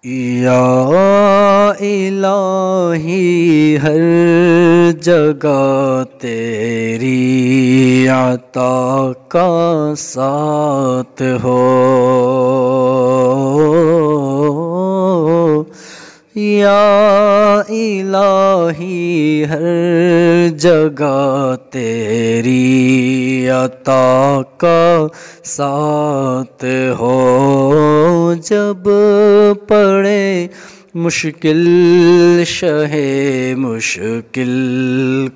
یا الہی ہر جگہ تیری عطا کا ساتھ ہو، یا الہی ہر جگہ تیری عطا کا ساتھ ہو، جب پڑے مشکل شہ مشکل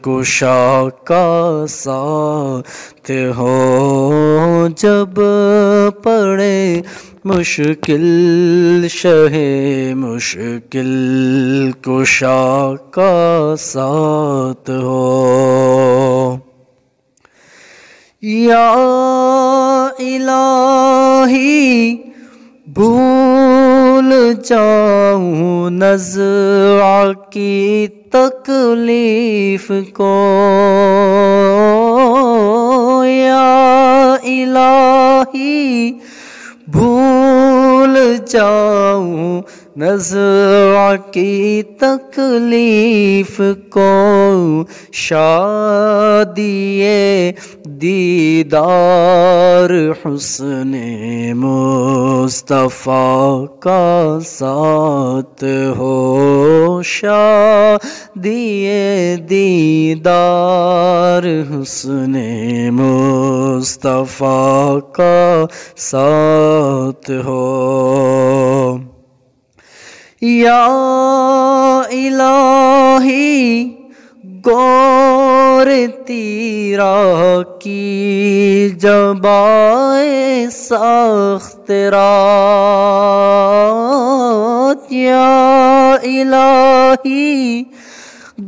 کشا کا ساتھ ہو، جب پڑے مشکل شہ مشکل کشا کا ساتھ ہو، یا الہی بھول جاؤں نزع کی تکلیف کو، یا الہی بھول جاؤں نزع کی تکلیف کو، شادی دیدار حسن مصطفیٰ کا ساتھ ہو، شادی دیدار حسن مصطفیٰ کا ساتھ ہو، یا الہی غور تیرا کی جبائے سخت رات، یا الہی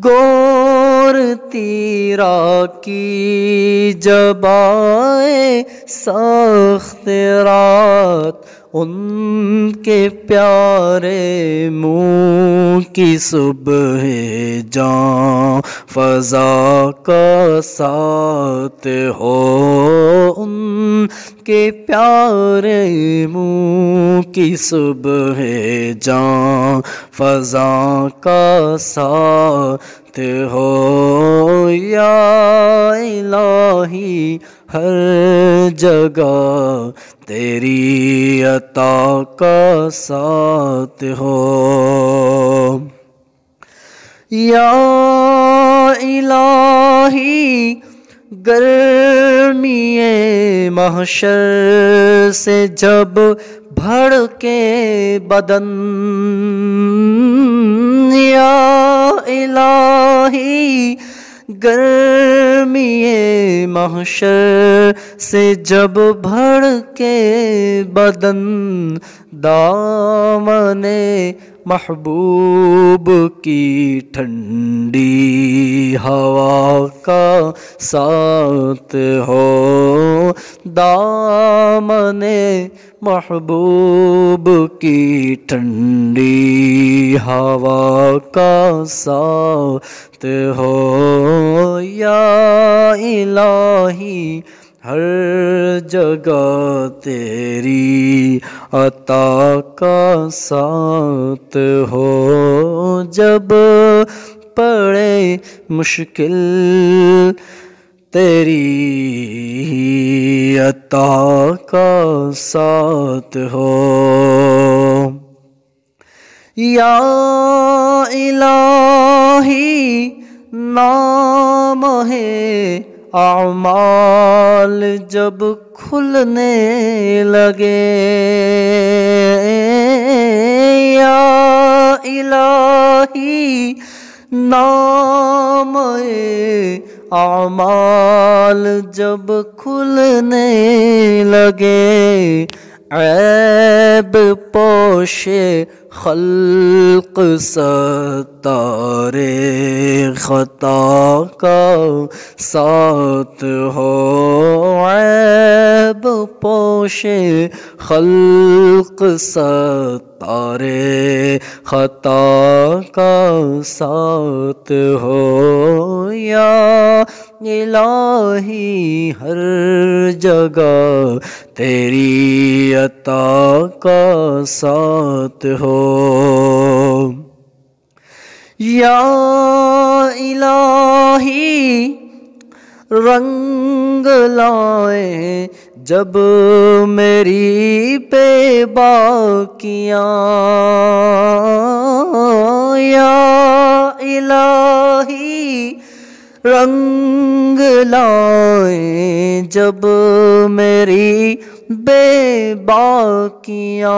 غور تیرا کی جبائے سخت رات، ان کے پیارے منہ کی صبح جاں فضا کا ساتھ ہو، ان کے پیارے منہ کی صبح جاں فضا کا ساتھ ہو، یا الہی ہر جگہ تیری عطا کا ساتھ ہو، یا الہی گرمی محشر سے جب بھڑکے بدن، یا الہی گرمی محشر سے جب بھڑکے بدن، دامن محبوب کی ٹھنڈی ہوا کا ساتھ ہو، دامن محبوب کی ٹھنڈی ہوا کا ساتھ ہو، یا الہی ہر جگہ تیری عطا کا ساتھ ہو، جب پڑے مشکل تیری عطا کا ساتھ ہو، یا الہی نام ہے اعمال جب کھلنے لگے، یا الہی نام اعمال جب کھلنے لگے، عیب پوش خلق ستار خطا کا ساتھ ہو، عیب پوش خلق ستارے خطا کا ساتھ ہو یا الہی ہر جگہ تیری عطا کا ساتھ ہو یا الہی رنگ لائے جب میری بے باکیاں یا الہی رنگ لائے جب میری بے باکیاں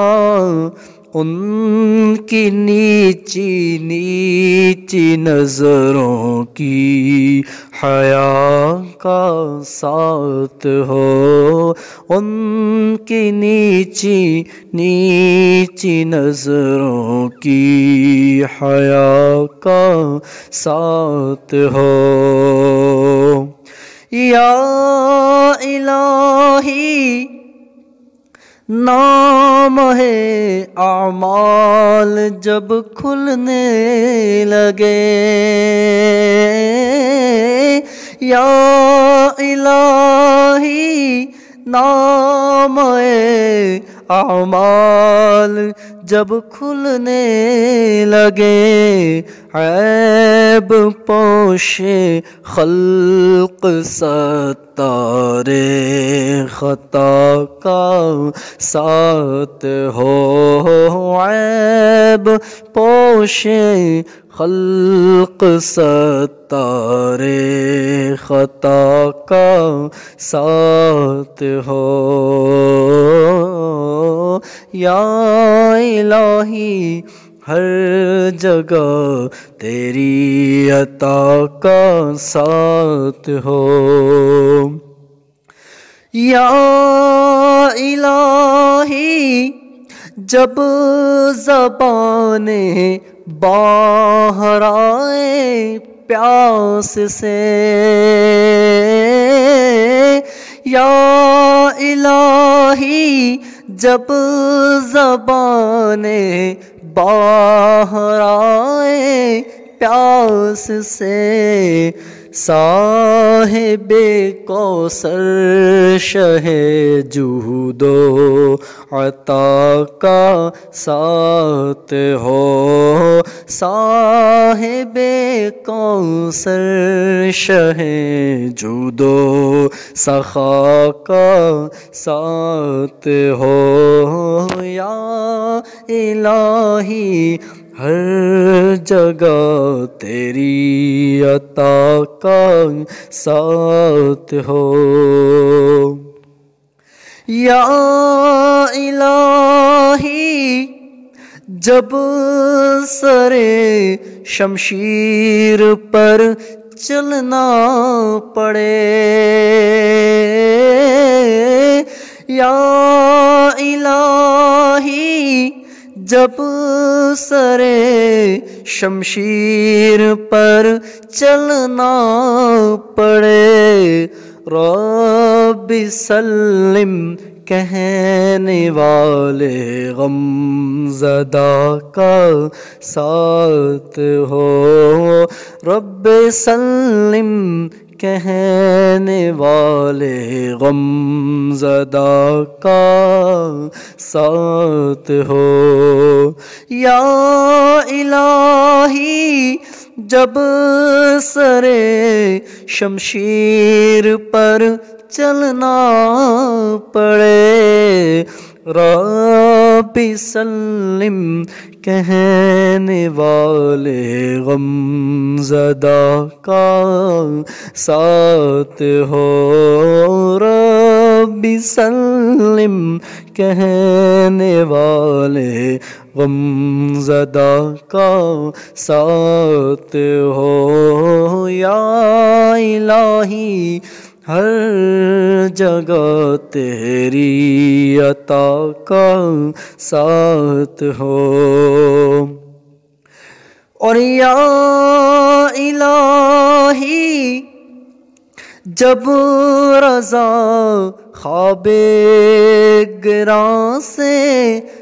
ان کی نیچی نیچی نظروں کی حیا کا ساتھ ہو ان کی نیچی نیچی نظروں کی حیا کا ساتھ ہو یا الہی نام ہے اعمال جب کھلنے لگے یا الہی نام ہے اعمال جب کھلنے لگے عیب پوش خلق ستارے خطا کا ساتھ ہو عیب پوش خلق ستارے خطا کا ساتھ ہو یا الہی ہر جگہ تیری عطا کا ساتھ ہو یا الہی جب زبانیں باہر آئے پیاس سے یا الہی جب زبانیں باہر آئے پیاس سے صاحب کوثر شہ جود و عطا کا ساتھ ہو صاحب کوثر شہ جود و سخا کا ساتھ ہو یا الہی ہر جگہ تیری عطا کا ساتھ ہو یا الہی جب سر شمشیر پر چلنا پڑے یا الہی جب سر شمشیر پر چلنا پڑے رب سلم کہنے والے غم زدہ کا ساتھ ہو رب سلم کہنے والے غم زدہ کا ساتھ ہو یا الہی جب سر شمشیر پر چلنا پڑے رب سلم کہنے والے غم زدہ کا ساتھ ہو رب سلم کہنے والے غم زدہ کا ساتھ ہو یا الہی ہر جگہ تیری عطا کا ساتھ ہو اور یا الہی جب رضا خواب گراں سے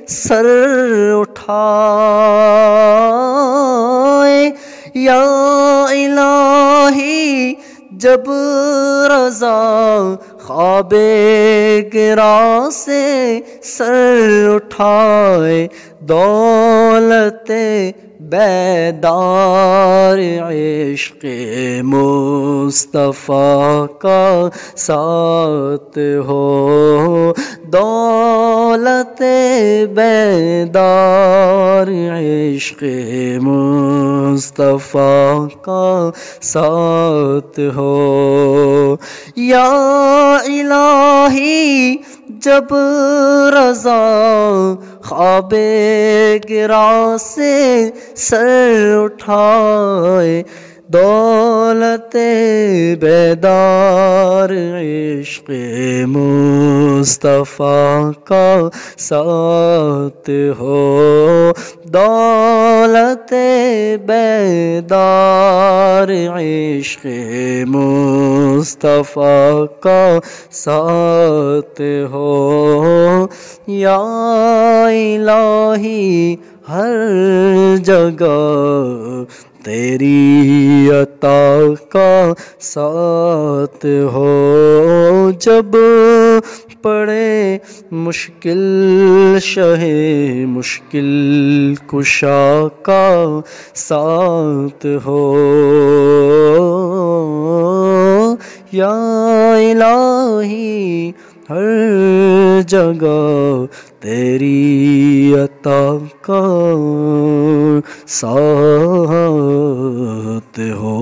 سر اٹھائے، یا الہی جب رضا خواب گراں سے سر اٹھائے، دولت بیدار عشق مصطفیٰ کا ساتھ ہو، دولت بیدار عشق مصطفیٰ کا ساتھ ہو، یا الہی جب رضا خواب گراں سے سر اٹھائے، دولت بیدار عشق مصطفیٰ کا ساتھ ہو، دولت بیدار عشق مصطفیٰ کا ساتھ ہو، یا الہی ہر جگہ تیری عطا کا ساتھ ہو، جب پڑے مشکل شہ مشکل کشا کا ساتھ ہو، یا الہی ہر جگہ تیری عطا کا ساتھ ہو۔